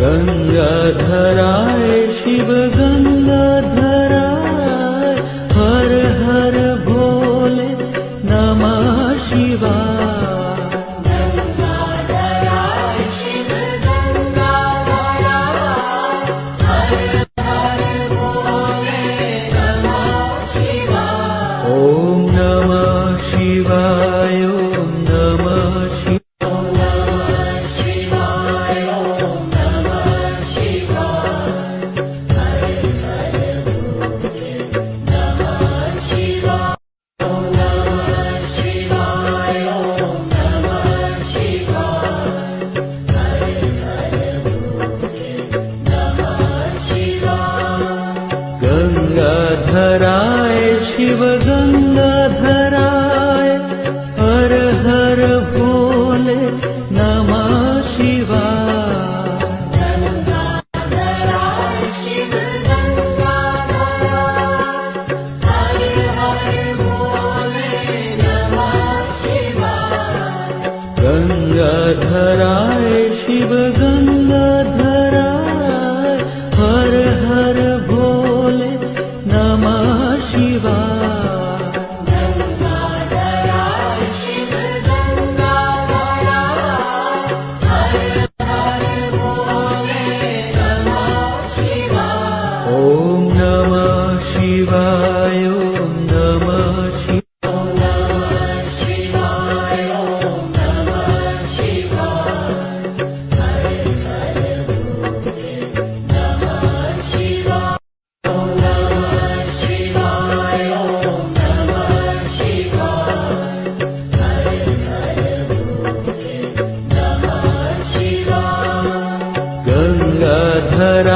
गंगाधराय शिव गंगाधराय हर हर भोले नमः शिवाय। गंगाधराय शिव गंगाधराय हर हर भोले नमः शिवाय। ओम नमः शिवाय ओम नमः शिवाय। गंगाधराय शिव गंगाधराय हर हर भोले नमः शिवाय। गंगाधराय शिव गंगाधराय हर हर भोले नमः शिवाय। गंगाधराय शिव गंगाधराय हर हर भोले नमः शिवाय। गंगाधराय शिव गंगाधराय हर हर भोले नमः शिवाय। ओम नमः शिवाय ओम नमः शिवाय। गंगाधराय